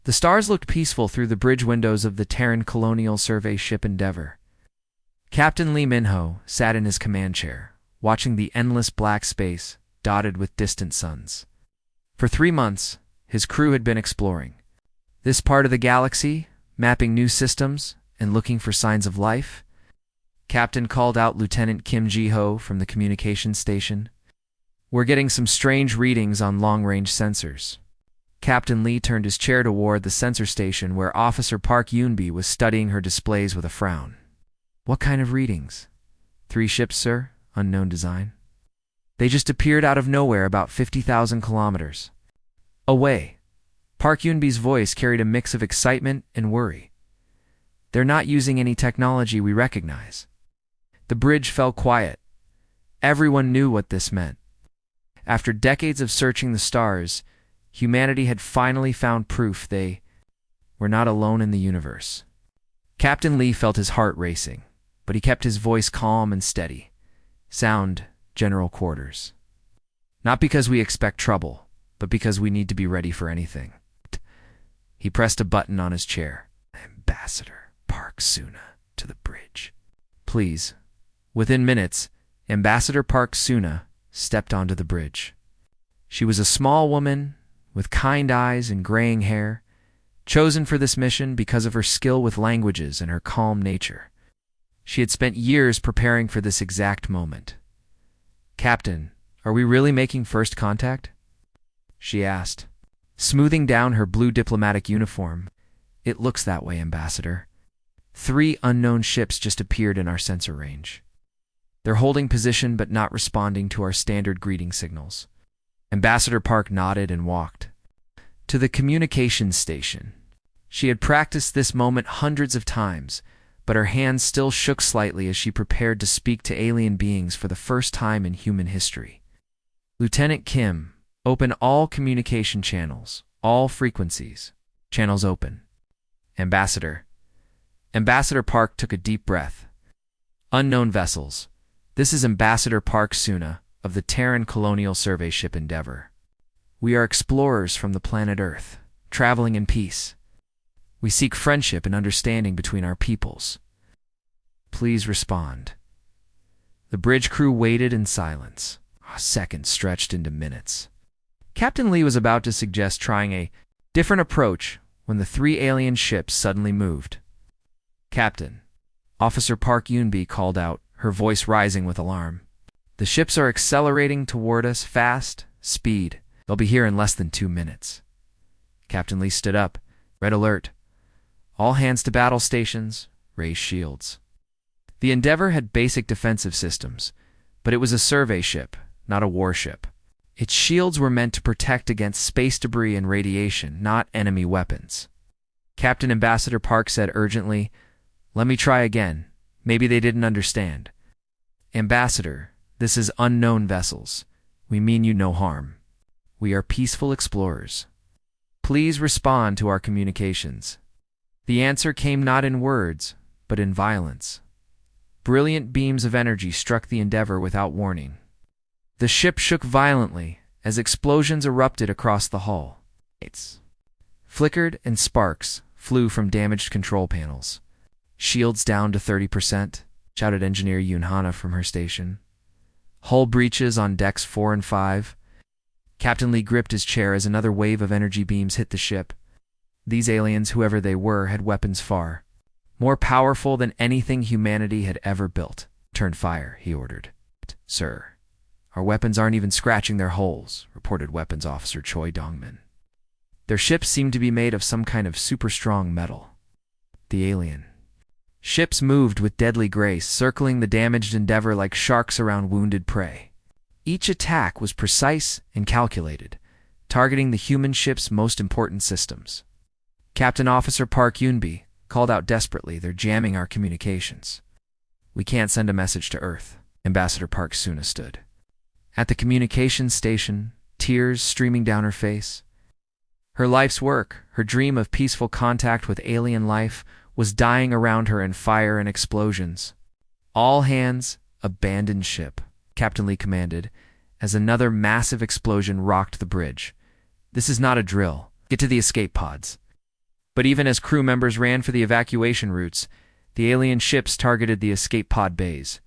The stars looked peaceful through the bridge windows of the Terran Colonial Survey ship Endeavour. Captain Lee Minho sat in his command chair, watching the endless black space dotted with distant suns. For 3 months, his crew had been exploring this part of the galaxy, mapping new systems and looking for signs of life. Captain called out Lieutenant Kim Ji-ho from the communications station. "We're getting some strange readings on long-range sensors." Captain Lee turned his chair toward the sensor station where Officer Park Yoonbi was studying her displays with a frown. "What kind of readings?" "3 ships, sir, unknown design. They just appeared out of nowhere about 50,000 kilometers away." Park Yoonbi's voice carried a mix of excitement and worry. "They're not using any technology we recognize." The bridge fell quiet. Everyone knew what this meant. After decades of searching the stars, humanity had finally found proof they were not alone in the universe. Captain Lee felt his heart racing, but he kept his voice calm and steady. "Sound, General Quarters. Not because we expect trouble, but because we need to be ready for anything." He pressed a button on his chair. "Ambassador Park Suna to the bridge, please." Within minutes, Ambassador Park Suna stepped onto the bridge. She was a small woman with kind eyes and graying hair, chosen for this mission because of her skill with languages and her calm nature. She had spent years preparing for this exact moment. "Captain, are we really making first contact?" she asked, smoothing down her blue diplomatic uniform. "It looks that way, Ambassador. 3 unknown ships just appeared in our sensor range. They're holding position but not responding to our standard greeting signals." Ambassador Park nodded and walked to the communications station. She had practiced this moment hundreds of times, but her hands still shook slightly as she prepared to speak to alien beings for the first time in human history. "Lieutenant Kim, open all communication channels, all frequencies. Channels open." "Ambassador." Ambassador Park took a deep breath. "Unknown vessels. This is Ambassador Park Suna of the Terran Colonial Survey ship Endeavour. We are explorers from the planet Earth, traveling in peace. We seek friendship and understanding between our peoples. Please respond." The bridge crew waited in silence. Seconds stretched into minutes. Captain Lee was about to suggest trying a different approach when the 3 alien ships suddenly moved. "Captain," Officer Park Yoonbi called out, her voice rising with alarm. "The ships are accelerating toward us fast, speed. They'll be here in less than 2 minutes." Captain Lee stood up. "Red alert. All hands to battle stations. Raise shields." The Endeavour had basic defensive systems, but it was a survey ship, not a warship. Its shields were meant to protect against space debris and radiation, not enemy weapons. Captain Ambassador Park said urgently, "Let me try again. Maybe they didn't understand. Ambassador, this is unknown vessels. We mean you no harm. We are peaceful explorers. Please respond to our communications." The answer came not in words, but in violence. Brilliant beams of energy struck the Endeavour without warning. The ship shook violently as explosions erupted across the hull. Lights flickered and sparks flew from damaged control panels. "Shields down to 30%, shouted Engineer Yoon Hana from her station. "Hull breaches on decks 4 and 5. Captain Lee gripped his chair as another wave of energy beams hit the ship. These aliens, whoever they were, had weapons far more powerful than anything humanity had ever built. "Turn fire," he ordered. "Sir, our weapons aren't even scratching their hulls," reported Weapons Officer Choi Dongmin. Their ships seemed to be made of some kind of super-strong metal. The alien ships moved with deadly grace, circling the damaged Endeavour like sharks around wounded prey. Each attack was precise and calculated, targeting the human ship's most important systems. Captain Officer Park Yoonbi called out desperately, "They're jamming our communications." "We can't send a message to Earth." Ambassador Park Suna stood at the communications station, tears streaming down her face. Her life's work, her dream of peaceful contact with alien life, was dying around her in fire and explosions. "All hands, abandon ship," Captain Lee commanded, as another massive explosion rocked the bridge. "This is not a drill. Get to the escape pods." But even as crew members ran for the evacuation routes, the alien ships targeted the escape pod bays.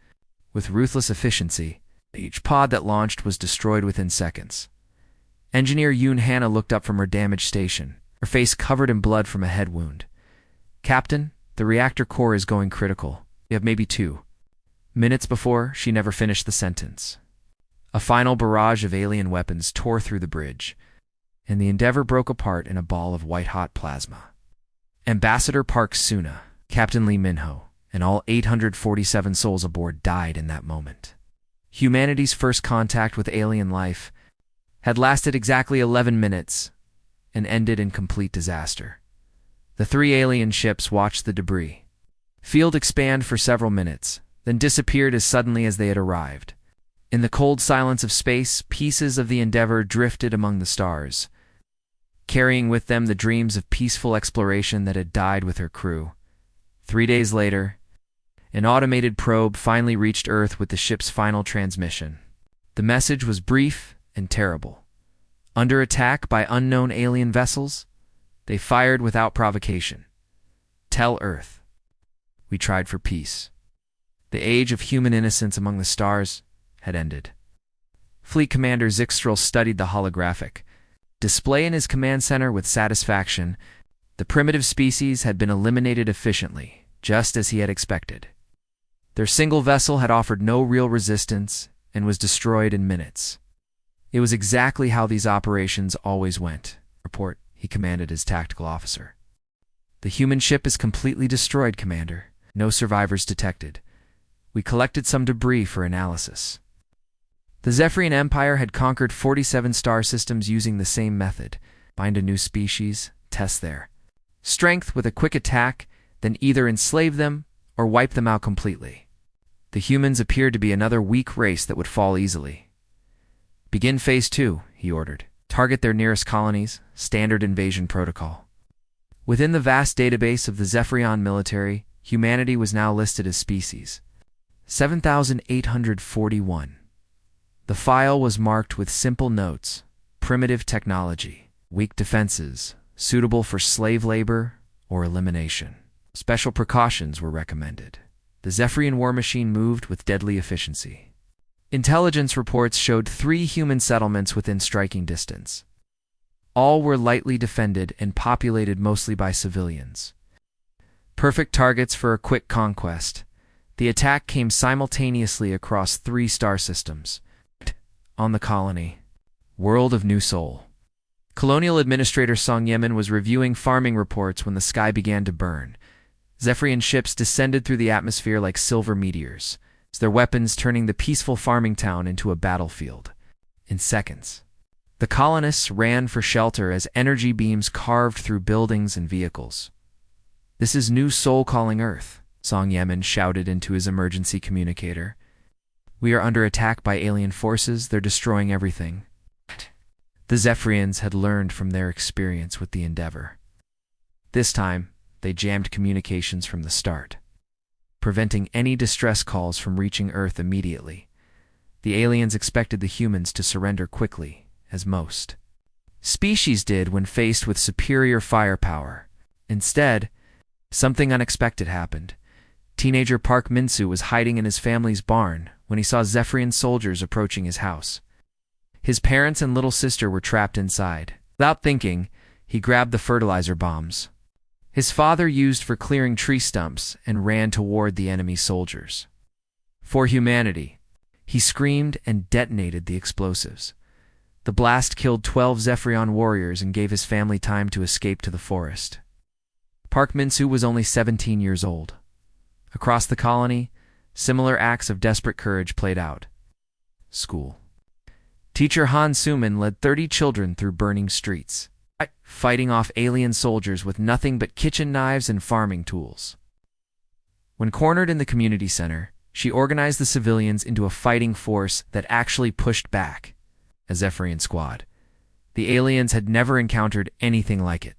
With ruthless efficiency, each pod that launched was destroyed within seconds. Engineer Yoon Hannah looked up from her damaged station, her face covered in blood from a head wound. "Captain, the reactor core is going critical. We have maybe 2 minutes before." She never finished the sentence. A final barrage of alien weapons tore through the bridge, and the Endeavour broke apart in a ball of white-hot plasma. Ambassador Park Suna, Captain Lee Min-ho, and all 847 souls aboard died in that moment. Humanity's first contact with alien life had lasted exactly 11 minutes and ended in complete disaster. The 3 alien ships watched the debris field expand for several minutes, then disappeared as suddenly as they had arrived. In the cold silence of space, pieces of the Endeavour drifted among the stars, carrying with them the dreams of peaceful exploration that had died with her crew. 3 days later, an automated probe finally reached Earth with the ship's final transmission. The message was brief and terrible. Under attack by unknown alien vessels, they fired without provocation. Tell Earth, we tried for peace. The age of human innocence among the stars had ended. Fleet Commander Zixtrel studied the holographic display in his command center with satisfaction. The primitive species had been eliminated efficiently, just as he had expected. Their single vessel had offered no real resistance and was destroyed in minutes. It was exactly how these operations always went. "Report," he commanded his tactical officer. "The human ship is completely destroyed, Commander. No survivors detected. We collected some debris for analysis." The Zephyrian Empire had conquered 47 star systems using the same method. Find a new species, test their strength with a quick attack, then either enslave them or wipe them out completely. The humans appeared to be another weak race that would fall easily. "Begin Phase 2, he ordered. "Target their nearest colonies, standard invasion protocol." Within the vast database of the Zephyrian military, humanity was now listed as species 7,841. The file was marked with simple notes: primitive technology, weak defenses, suitable for slave labor or elimination. Special precautions were recommended. The Zephyrian war machine moved with deadly efficiency. Intelligence reports showed 3 human settlements within striking distance. All were lightly defended and populated mostly by civilians. Perfect targets for a quick conquest. The attack came simultaneously across 3 star systems. On the colony. World of New Sol. Colonial Administrator Song Yemin was reviewing farming reports when the sky began to burn. Zephyrian ships descended through the atmosphere like silver meteors, their weapons turning the peaceful farming town into a battlefield. In seconds, the colonists ran for shelter as energy beams carved through buildings and vehicles. "This is New Sol calling Earth," Song Yemin shouted into his emergency communicator. "We are under attack by alien forces. They're destroying everything." The Zephyrians had learned from their experience with the Endeavour. This time, they jammed communications from the start, preventing any distress calls from reaching Earth immediately. The aliens expected the humans to surrender quickly, as most species did when faced with superior firepower. Instead, something unexpected happened. Teenager Park Min-soo was hiding in his family's barn when he saw Zephyrian soldiers approaching his house. His parents and little sister were trapped inside. Without thinking, he grabbed the fertilizer bombs his father used for clearing tree stumps and ran toward the enemy soldiers. "For humanity," he screamed and detonated the explosives. The blast killed 12 Zephyrian warriors and gave his family time to escape to the forest. Park Min-soo was only 17 years old. Across the colony, similar acts of desperate courage played out. School. Teacher Han Soo-min led 30 children through burning streets, fighting off alien soldiers with nothing but kitchen knives and farming tools. When cornered in the community center, she organized the civilians into a fighting force that actually pushed back, a Zephyrian squad. The aliens had never encountered anything like it.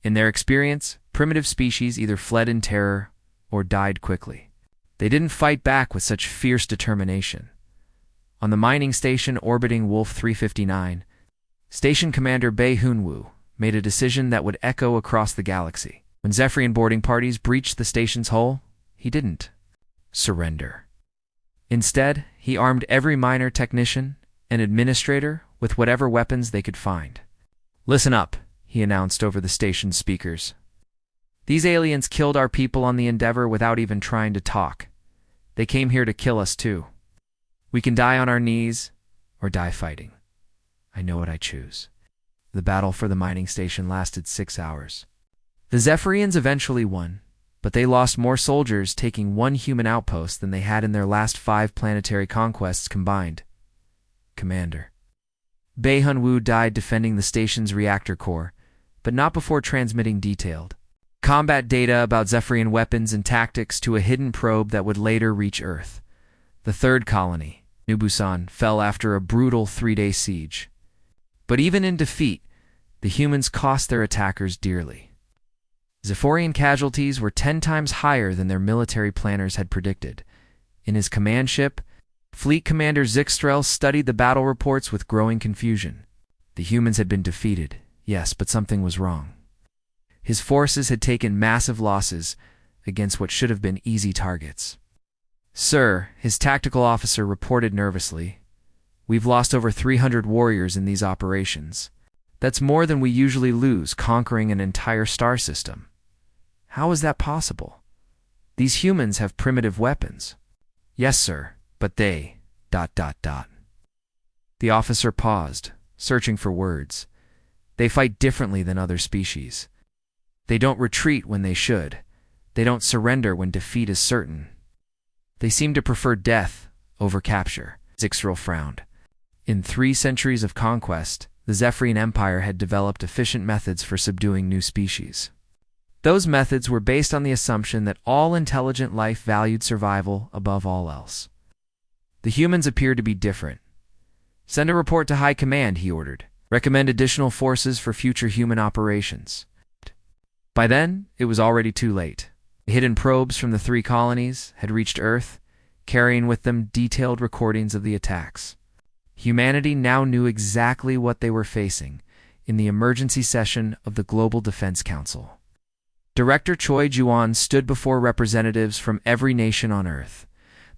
In their experience, primitive species either fled in terror or died quickly. They didn't fight back with such fierce determination. On the mining station orbiting Wolf 359, Station Commander Bae Hoon-woo, made a decision that would echo across the galaxy. When Zephyrian boarding parties breached the station's hull, he didn't surrender. Instead, he armed every miner technician and administrator with whatever weapons they could find. "Listen up," he announced over the station's speakers. "These aliens killed our people on the Endeavor without even trying to talk. They came here to kill us too. We can die on our knees or die fighting. I know what I choose." The battle for the mining station lasted 6 hours. The Zephyrians eventually won, but they lost more soldiers taking one human outpost than they had in their last 5 planetary conquests combined. Commander Bei Hun-Woo died defending the station's reactor core, but not before transmitting detailed combat data about Zephyrian weapons and tactics to a hidden probe that would later reach Earth. The third colony, New Busan, fell after a brutal 3-day siege. But even in defeat, the humans cost their attackers dearly. Zephyrian casualties were 10 times higher than their military planners had predicted. In his command ship, Fleet Commander Zixtrel studied the battle reports with growing confusion. The humans had been defeated, yes, but something was wrong. His forces had taken massive losses against what should have been easy targets. "Sir," his tactical officer reported nervously, "we've lost over 300 warriors in these operations. That's more than we usually lose conquering an entire star system. How is that possible? These humans have primitive weapons." "Yes, sir, but they... The officer paused, searching for words. "They fight differently than other species. They don't retreat when they should. They don't surrender when defeat is certain. They seem to prefer death over capture." Zixtrel frowned. In 3 centuries of conquest, the Zephyrian Empire had developed efficient methods for subduing new species. Those methods were based on the assumption that all intelligent life valued survival above all else. The humans appeared to be different. "Send a report to High Command," he ordered. "Recommend additional forces for future human operations." By then, it was already too late. Hidden probes from the 3 colonies had reached Earth, carrying with them detailed recordings of the attacks. Humanity now knew exactly what they were facing in the emergency session of the Global Defense Council. Director Choi Juan stood before representatives from every nation on Earth.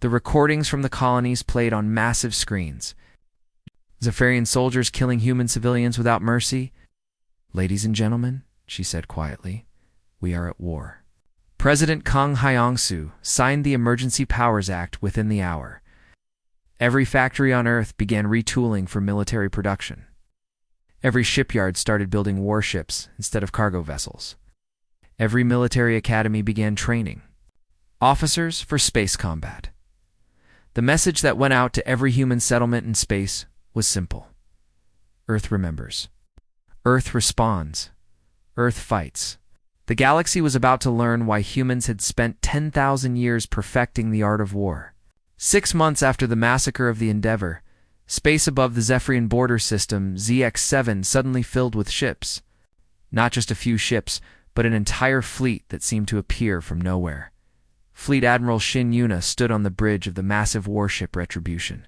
The recordings from the colonies played on massive screens. Zephyrian soldiers killing human civilians without mercy. "Ladies and gentlemen," she said quietly, "we are at war." President Kang Hyong-soo signed the Emergency Powers Act within the hour. Every factory on Earth began retooling for military production. Every shipyard started building warships instead of cargo vessels. Every military academy began training officers for space combat. The message that went out to every human settlement in space was simple. Earth remembers. Earth responds. Earth fights. The galaxy was about to learn why humans had spent 10,000 years perfecting the art of war. 6 months after the massacre of the Endeavor, space above the Zephyrian border system, ZX-7, suddenly filled with ships. Not just a few ships, but an entire fleet that seemed to appear from nowhere. Fleet Admiral Shin Yuna stood on the bridge of the massive warship Retribution.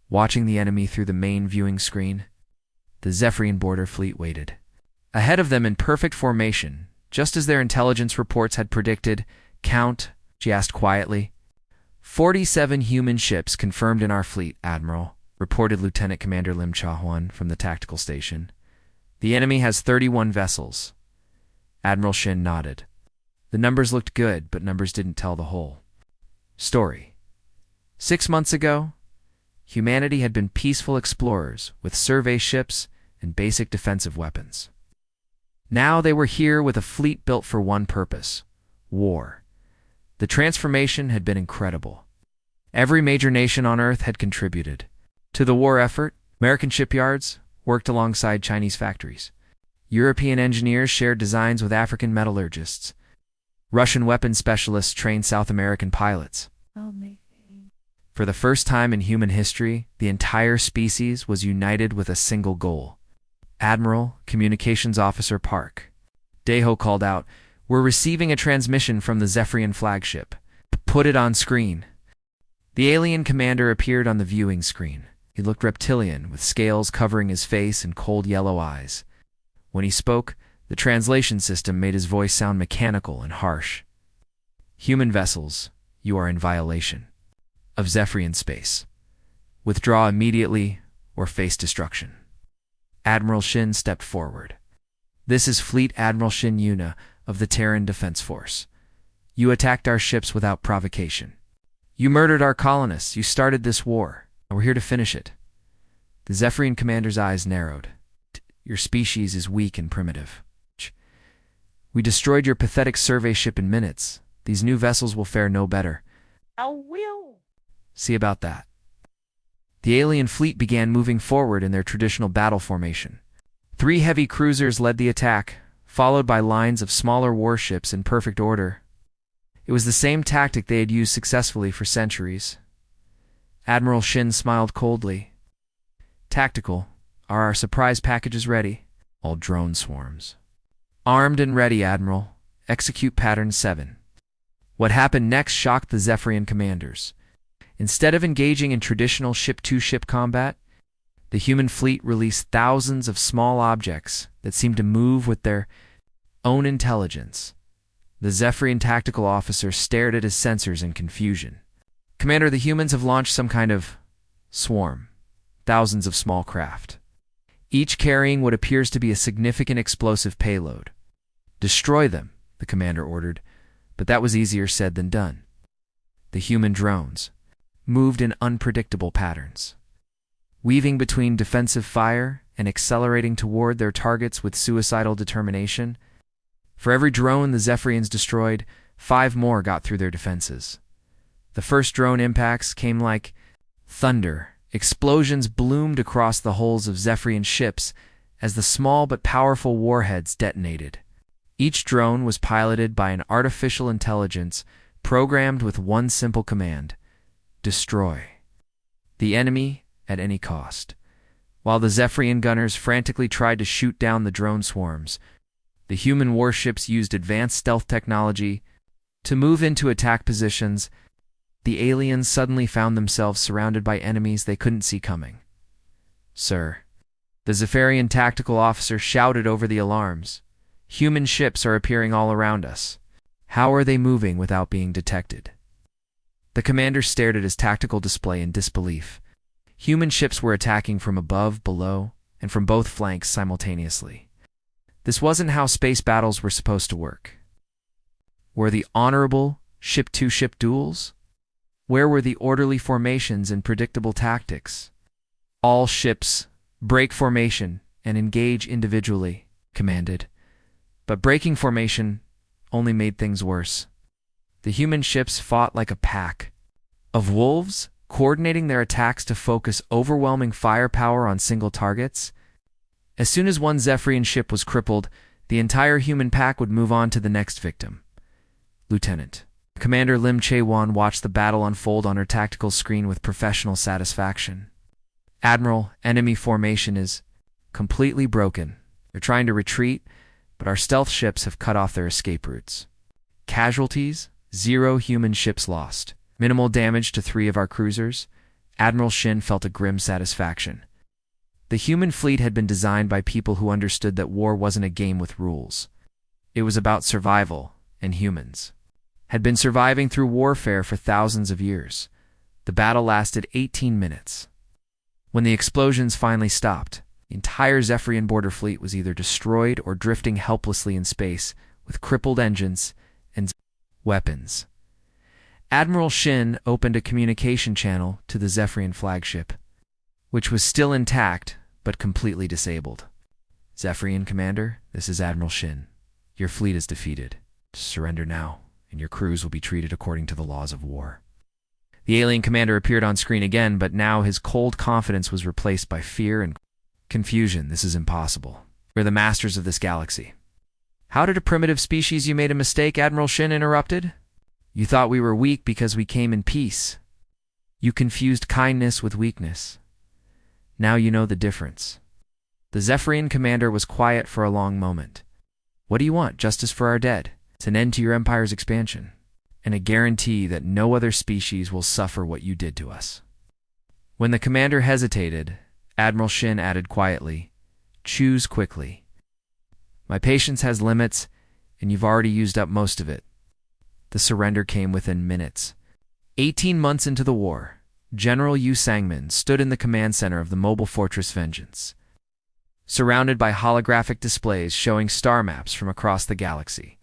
Watching the enemy through the main viewing screen, the Zephyrian border fleet waited. Ahead of them in perfect formation, just as their intelligence reports had predicted, "Count," she asked quietly. 47 human ships confirmed in our fleet, Admiral," reported Lieutenant Commander Lim Cha-hwan from the tactical station. "The enemy has 31 vessels." Admiral Shin nodded. The numbers looked good, but numbers didn't tell the whole story. 6 months ago, humanity had been peaceful explorers with survey ships and basic defensive weapons. Now they were here with a fleet built for one purpose: war. The transformation had been incredible. Every major nation on Earth had contributed to the war effort. American shipyards worked alongside Chinese factories. European engineers shared designs with African metallurgists. Russian weapons specialists trained South American pilots. For the first time in human history, the entire species was united with a single goal. Admiral, Communications Officer Park Daeho called out, "We're receiving a transmission from the Zephyrian flagship. Put it on screen." The alien commander appeared on the viewing screen. He looked reptilian, with scales covering his face and cold yellow eyes. When he spoke, the translation system made his voice sound mechanical and harsh. Human vessels, you are in violation of Zephyrian space. Withdraw immediately or face destruction. Admiral Shin stepped forward. This is Fleet Admiral Shin Yuna of the Terran Defense Force. You attacked our ships without provocation. You murdered our colonists. You started this war, and we're here to finish it. The Zephyrian commander's eyes narrowed. Your species is weak and primitive. We destroyed your pathetic survey ship in minutes. These new vessels will fare no better. I will. See about that. The alien fleet began moving forward in their traditional battle formation. 3 heavy cruisers led the attack, followed by lines of smaller warships in perfect order. It was the same tactic they had used successfully for centuries. Admiral Shin smiled coldly. Tactical. Are our surprise packages ready? All drone swarms. Armed and ready, Admiral. Execute Pattern 7. What happened next shocked the Zephyrian commanders. Instead of engaging in traditional ship-to-ship combat, the human fleet released thousands of small objects that seemed to move with their own intelligence. The Zephyrian tactical officer stared at his sensors in confusion. Commander, the humans have launched some kind of swarm. Thousands of small craft, each carrying what appears to be a significant explosive payload. Destroy them, the commander ordered, but that was easier said than done. The human drones moved in unpredictable patterns, weaving between defensive fire and accelerating toward their targets with suicidal determination. For every drone the Zephyrians destroyed, 5 more got through their defenses. The first drone impacts came like thunder. Explosions bloomed across the hulls of Zephyrian ships as the small but powerful warheads detonated. Each drone was piloted by an artificial intelligence programmed with one simple command: destroy the enemy at any cost. While the Zephyrian gunners frantically tried to shoot down the drone swarms, the human warships used advanced stealth technology to move into attack positions. The aliens suddenly found themselves surrounded by enemies they couldn't see coming. Sir, the Zephyrian tactical officer shouted over the alarms. Human ships are appearing all around us. How are they moving without being detected? The commander stared at his tactical display in disbelief. Human ships were attacking from above, below, and from both flanks simultaneously. This wasn't how space battles were supposed to work. Were the honorable ship-to-ship duels? Where were the orderly formations and predictable tactics? All ships, break formation and engage individually, commanded. But breaking formation only made things worse. The human ships fought like a pack of wolves, coordinating their attacks to focus overwhelming firepower on single targets. As soon as one Zephyrian ship was crippled, the entire human pack would move on to the next victim. Lieutenant. Commander Lim Chae-won watched the battle unfold on her tactical screen with professional satisfaction. Admiral, enemy formation is completely broken. They're trying to retreat, but our stealth ships have cut off their escape routes. Casualties? 0 human ships lost. Minimal damage to 3 of our cruisers. Admiral Shin felt a grim satisfaction. The human fleet had been designed by people who understood that war wasn't a game with rules. It was about survival, and humans had been surviving through warfare for thousands of years. The battle lasted 18 minutes. When the explosions finally stopped, the entire Zephyrian border fleet was either destroyed or drifting helplessly in space with crippled engines and weapons. Admiral Shin opened a communication channel to the Zephyrian flagship, which was still intact but completely disabled. Zephyrian Commander, this is Admiral Shin. Your fleet is defeated. Surrender now, and your crews will be treated according to the laws of war. The alien commander appeared on screen again, but now his cold confidence was replaced by fear and confusion. This is impossible. We're the masters of this galaxy. How did a primitive species you made a mistake? Admiral Shin interrupted. You thought we were weak because we came in peace. You confused kindness with weakness. Now you know the difference. The Zephyrian commander was quiet for a long moment. What do you want? Justice for our dead? It's an end to your empire's expansion, and a guarantee that no other species will suffer what you did to us. When the commander hesitated, Admiral Shin added quietly, choose quickly. My patience has limits, and you've already used up most of it. The surrender came within minutes. 18 months into the war, General Yu Sangmin stood in the command center of the mobile fortress Vengeance, surrounded by holographic displays showing star maps from across the galaxy.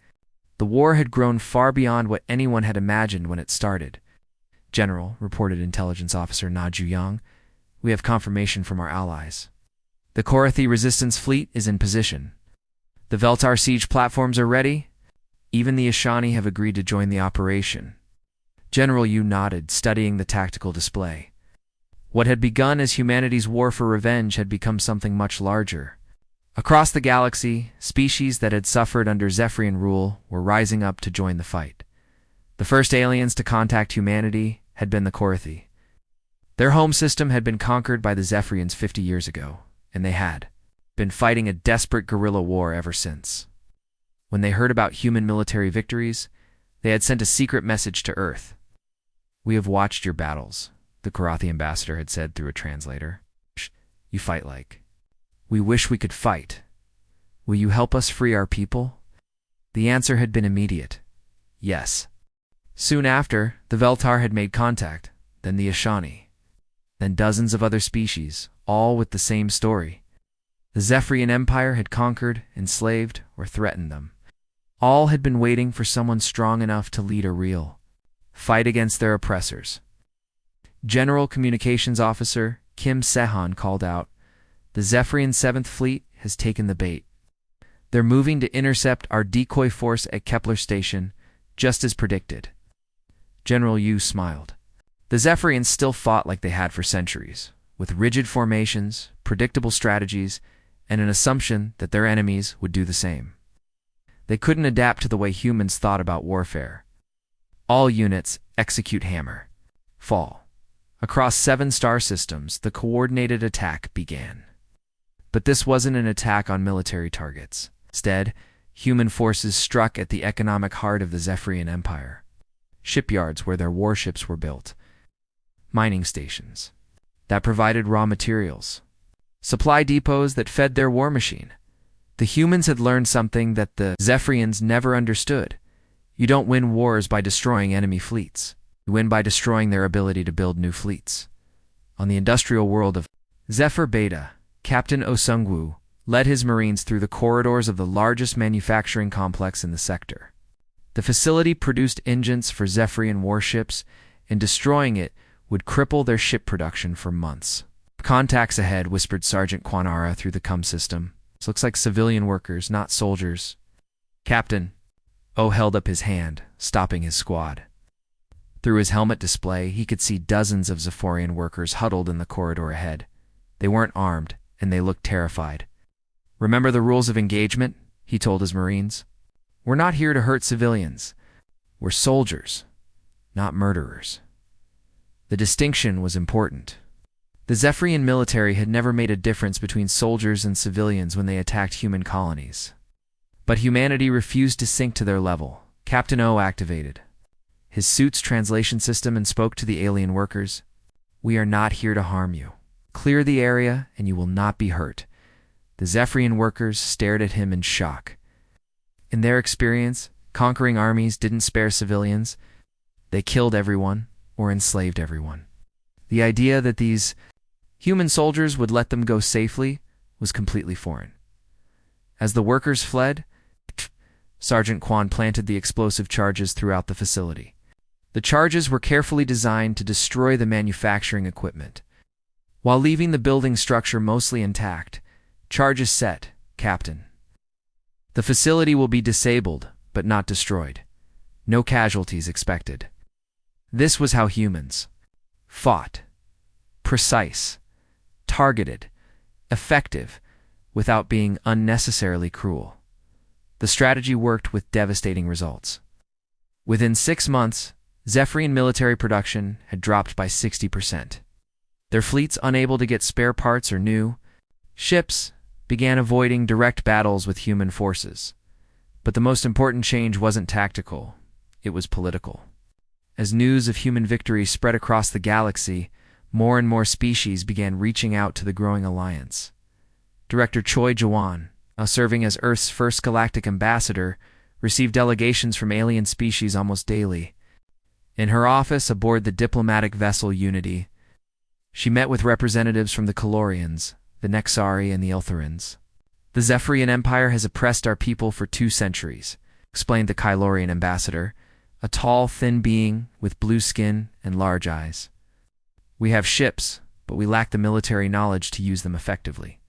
The war had grown far beyond what anyone had imagined when it started. "General," reported Intelligence Officer Na Juyang, "we have confirmation from our allies. The Korathi resistance fleet is in position. The Veltar siege platforms are ready. Even the Ashani have agreed to join the operation." General Yu nodded, studying the tactical display. What had begun as humanity's war for revenge had become something much larger. Across the galaxy, species that had suffered under Zephyrian rule were rising up to join the fight. The first aliens to contact humanity had been the Korathi. Their home system had been conquered by the Zephyrians 50 years ago, and they had been fighting a desperate guerrilla war ever since. When they heard about human military victories, they had sent a secret message to Earth. "We have watched your battles," the Korathi ambassador had said through a translator. "You fight like. We wish we could fight. Will you help us free our people?" The answer had been immediate. Yes. Soon after, the Veltar had made contact, then the Ashani, then dozens of other species, all with the same story. The Zephyrian Empire had conquered, enslaved, or threatened them. All had been waiting for someone strong enough to lead a real fight against their oppressors. General Communications Officer Kim Sehan called out, "The Zephyrian 7th Fleet has taken the bait. They're moving to intercept our decoy force at Kepler Station, just as predicted." General Yu smiled. The Zephyrians still fought like they had for centuries, with rigid formations, predictable strategies, and an assumption that their enemies would do the same. They couldn't adapt to the way humans thought about warfare. All units execute hammer, fall. Across 7 star systems, the coordinated attack began. But this wasn't an attack on military targets. Instead, human forces struck at the economic heart of the Zephyrian Empire. Shipyards where their warships were built. Mining stations that provided raw materials. Supply depots that fed their war machine. The humans had learned something that the Zephyrians never understood. You don't win wars by destroying enemy fleets. You win by destroying their ability to build new fleets. On the industrial world of Zephyr Beta, Captain Osungwu led his Marines through the corridors of the largest manufacturing complex in the sector. The facility produced engines for Zephyrian warships, and destroying it would cripple their ship production for months. "Contacts ahead," whispered Sergeant Quanara through the comm system. "This looks like civilian workers, not soldiers." "Captain." O held up his hand, stopping his squad. Through his helmet display, he could see dozens of Zephyrian workers huddled in the corridor ahead. They weren't armed, and they looked terrified. "Remember the rules of engagement," he told his Marines. "We're not here to hurt civilians. We're soldiers, not murderers." The distinction was important. The Zephyrian military had never made a difference between soldiers and civilians when they attacked human colonies. But humanity refused to sink to their level. Captain O activated his suit's translation system and spoke to the alien workers. "We are not here to harm you. Clear the area and you will not be hurt." The Zephyrian workers stared at him in shock. In their experience, conquering armies didn't spare civilians. They killed everyone or enslaved everyone. The idea that these human soldiers would let them go safely was completely foreign. As the workers fled, Sergeant Quan planted the explosive charges throughout the facility. The charges were carefully designed to destroy the manufacturing equipment. While leaving the building structure mostly intact, "Charges set, Captain. The facility will be disabled, but not destroyed. No casualties expected." This was how humans fought. Precise, targeted, effective, without being unnecessarily cruel. The strategy worked with devastating results. Within 6 months, Zephyrian military production had dropped by 60%. Their fleets unable to get spare parts or new ships began avoiding direct battles with human forces. But the most important change wasn't tactical, it was political. As news of human victory spread across the galaxy, more and more species began reaching out to the growing alliance. Director Choi Jawan, serving as Earth's first galactic ambassador, received delegations from alien species almost daily. In her office aboard the diplomatic vessel Unity, she met with representatives from the Calorians, the Nexari, and the Iltharans. "The Zephyrian Empire has oppressed our people for 2 centuries," explained the Kylorian ambassador, a tall, thin being with blue skin and large eyes. "We have ships, but we lack the military knowledge to use them effectively.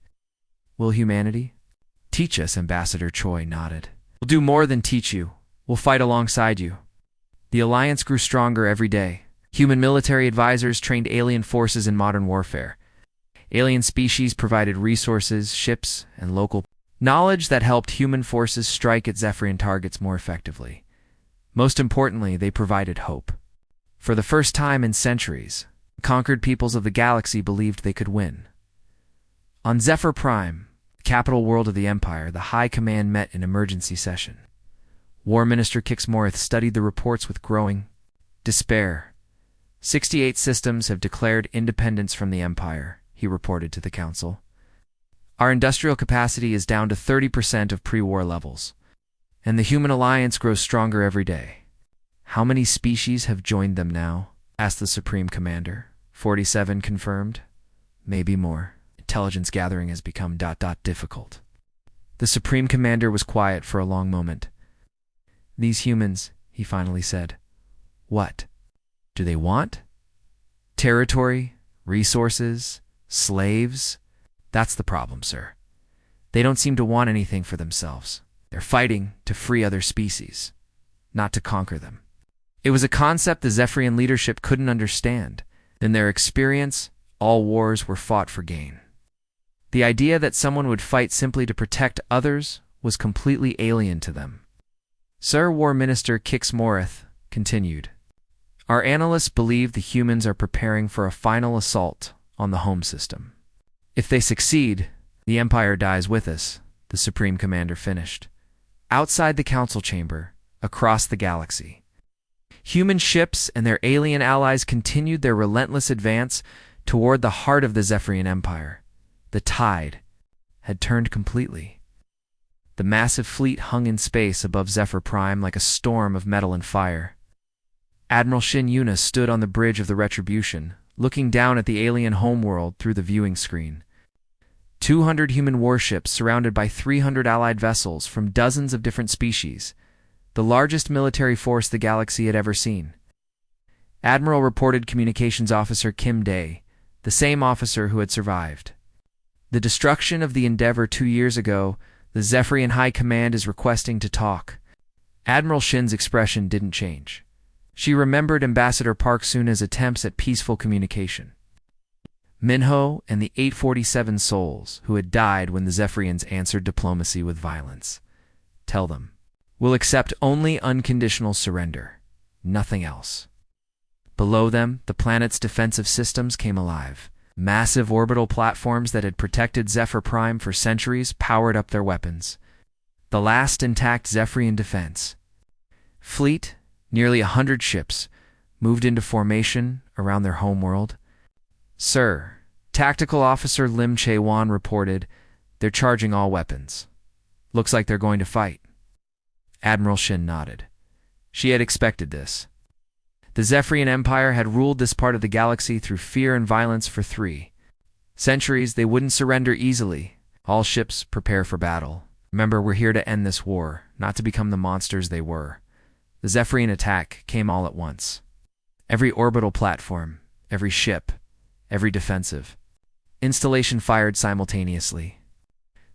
Will humanity teach us?" Ambassador Choi nodded. "We'll do more than teach you. We'll fight alongside you." The alliance grew stronger every day. Human military advisors trained alien forces in modern warfare. Alien species provided resources, ships, and local knowledge that helped human forces strike at Zephyrian targets more effectively. Most importantly, they provided hope. For the first time in centuries, the conquered peoples of the galaxy believed they could win. On Zephyr Prime, the capital world of the Empire, the High Command met in emergency session. War Minister Kix Morith studied the reports with growing despair. 68 systems have declared independence from the Empire, he reported to the Council. Our industrial capacity is down to 30% of pre-war levels, and the human alliance grows stronger every day. How many species have joined them now? Asked the Supreme Commander. 47 confirmed. Maybe more. Intelligence gathering has become ... difficult. The Supreme Commander was quiet for a long moment. These humans, he finally said. What do they want? Territory? Resources? Slaves? That's the problem, sir. They don't seem to want anything for themselves. They're fighting to free other species, not to conquer them. It was a concept the Zephyrian leadership couldn't understand. In their experience, all wars were fought for gain. The idea that someone would fight simply to protect others was completely alien to them. Sir War Minister Kix Morith continued. Our analysts believe the humans are preparing for a final assault on the home system. If they succeed, the Empire dies with us, the Supreme Commander finished. Outside the Council Chamber, across the galaxy, human ships and their alien allies continued their relentless advance toward the heart of the Zephyrian Empire. The tide had turned completely. The massive fleet hung in space above Zephyr Prime like a storm of metal and fire. Admiral Shin Yuna stood on the bridge of the Retribution, looking down at the alien homeworld through the viewing screen. 200 human warships surrounded by 300 allied vessels from dozens of different species, the largest military force the galaxy had ever seen. Admiral reported Communications Officer Kim Day, the same officer who had survived. The destruction of the Endeavor 2 years ago, the Zephyrian High Command is requesting to talk. Admiral Shin's expression didn't change. She remembered Ambassador Park Suna's attempts at peaceful communication. Minho and the 847 souls who had died when the Zephyrians answered diplomacy with violence. Tell them, we'll accept only unconditional surrender, nothing else. Below them, the planet's defensive systems came alive. Massive orbital platforms that had protected Zephyr Prime for centuries powered up their weapons. The last intact Zephyrian defense. Fleet, nearly 100 ships, moved into formation around their homeworld. Sir, Tactical Officer Lim Chae-wan reported, they're charging all weapons. Looks like they're going to fight. Admiral Shin nodded. She had expected this. The Zephyrian Empire had ruled this part of the galaxy through fear and violence for 3 centuries. They wouldn't surrender easily. All ships prepare for battle. Remember, we're here to end this war, not to become the monsters they were. The Zephyrian attack came all at once. Every orbital platform, every ship, every defensive installation fired simultaneously.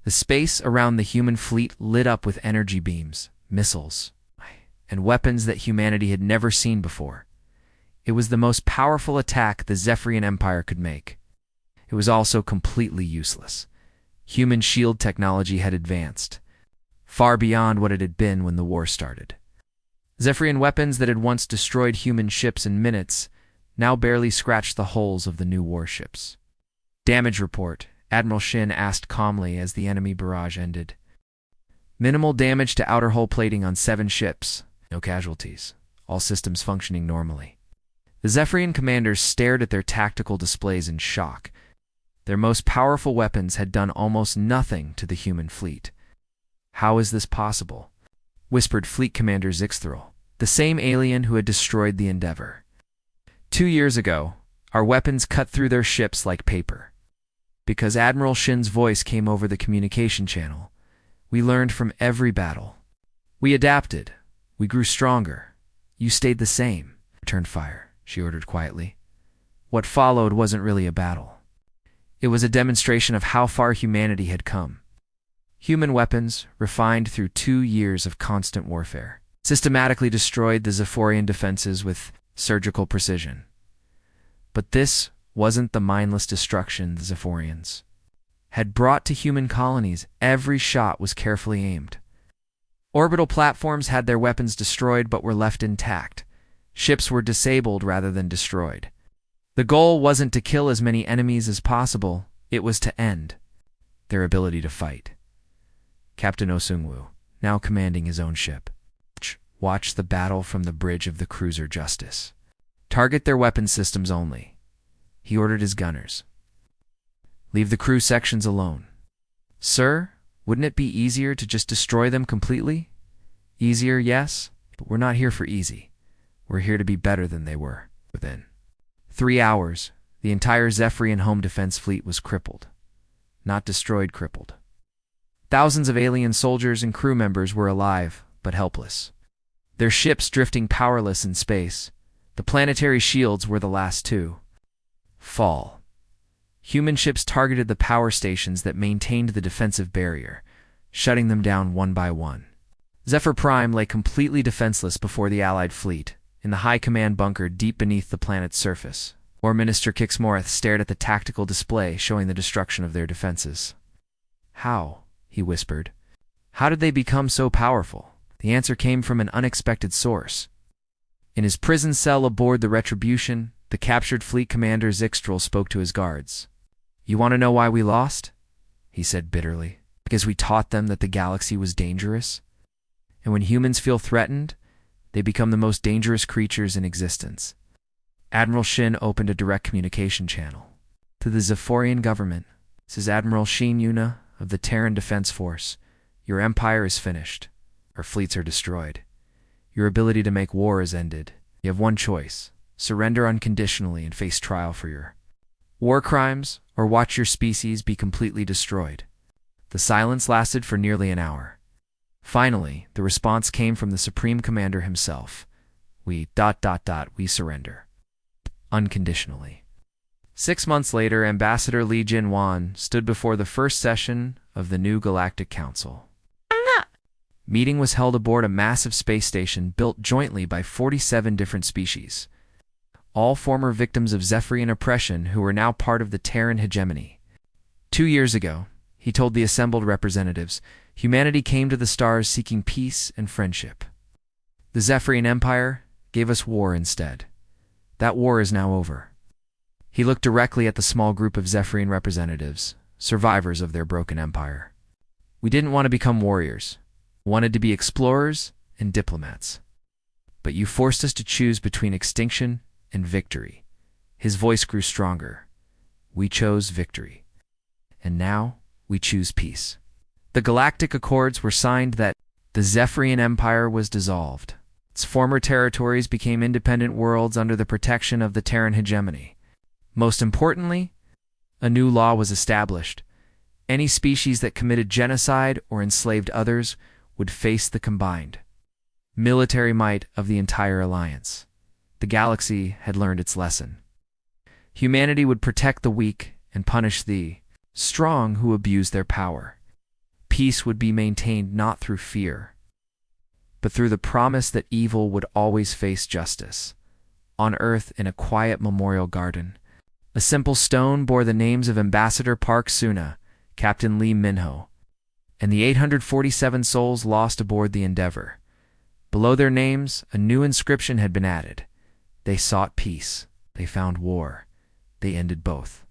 The space around the human fleet lit up with energy beams, missiles, and weapons that humanity had never seen before. It was the most powerful attack the Zephyrian Empire could make. It was also completely useless. Human shield technology had advanced, far beyond what it had been when the war started. Zephyrian weapons that had once destroyed human ships in minutes now barely scratched the hulls of the new warships. Damage report, Admiral Shin asked calmly as the enemy barrage ended. Minimal damage to outer hull plating on 7 ships. No casualties. All systems functioning normally. The Zephyrian commanders stared at their tactical displays in shock. Their most powerful weapons had done almost nothing to the human fleet. How is this possible? Whispered Fleet Commander Zixthril, the same alien who had destroyed the Endeavor. 2 years ago, our weapons cut through their ships like paper. Because Admiral Shin's voice came over the communication channel, we learned from every battle. We adapted. We grew stronger. You stayed the same. Return fire, she ordered quietly. What followed wasn't really a battle. It was a demonstration of how far humanity had come. Human weapons, refined through 2 years of constant warfare, systematically destroyed the Zephyrian defenses with surgical precision. But this wasn't the mindless destruction the Zephyrians had brought to human colonies. Every shot was carefully aimed. Orbital platforms had their weapons destroyed but were left intact. Ships were disabled rather than destroyed. The goal wasn't to kill as many enemies as possible, it was to end their ability to fight. Captain Osungwu, now commanding his own ship, watched the battle from the bridge of the cruiser Justice. Target their weapon systems only. He ordered his gunners. Leave the crew sections alone. Sir, wouldn't it be easier to just destroy them completely? Easier, yes, but we're not here for easy. We're here to be better than they were. Within 3 hours, the entire Zephyrian home defense fleet was crippled. Not destroyed, crippled. Thousands of alien soldiers and crew members were alive, but helpless. Their ships drifting powerless in space. The planetary shields were the last to fall. Human ships targeted the power stations that maintained the defensive barrier, shutting them down one by one. Zephyr Prime lay completely defenseless before the Allied fleet, in the high command bunker deep beneath the planet's surface. War Minister Kixmoreth stared at the tactical display showing the destruction of their defenses. How? He whispered. How did they become so powerful? The answer came from an unexpected source. In his prison cell aboard the Retribution, the captured fleet commander Zixthril spoke to his guards. You want to know why we lost? He said bitterly. Because we taught them that the galaxy was dangerous. And when humans feel threatened, they become the most dangerous creatures in existence. Admiral Shin opened a direct communication channel. To the Zephyrian government, this is Admiral Shin Yuna of the Terran Defense Force. Your empire is finished. Our fleets are destroyed. Your ability to make war is ended. You have one choice. Surrender unconditionally and face trial for your war crimes, or watch your species be completely destroyed. The silence lasted for nearly an hour. Finally, the response came from the Supreme Commander himself. We surrender. Unconditionally. 6 months later, Ambassador Li Jinwan stood before the first session of the new Galactic Council. Meeting was held aboard a massive space station built jointly by 47 different species, all former victims of Zephyrian oppression who were now part of the Terran hegemony. 2 years ago, he told the assembled representatives, humanity came to the stars seeking peace and friendship. The Zephyrian Empire gave us war instead. That war is now over. He looked directly at the small group of Zephyrian representatives, survivors of their broken empire. We didn't want to become warriors. We wanted to be explorers and diplomats. But you forced us to choose between extinction and victory. His voice grew stronger. We chose victory. And now we choose peace. The Galactic Accords were signed that the Zephyrian Empire was dissolved. Its former territories became independent worlds under the protection of the Terran hegemony. Most importantly, a new law was established. Any species that committed genocide or enslaved others would face the combined military might of the entire alliance. The galaxy had learned its lesson. Humanity would protect the weak and punish the strong who abused their power. Peace would be maintained not through fear, but through the promise that evil would always face justice. On Earth, in a quiet memorial garden, a simple stone bore the names of Ambassador Park Suna, Captain Lee Minho, and the 847 souls lost aboard the Endeavor. Below their names, a new inscription had been added. They sought peace. They found war. They ended both.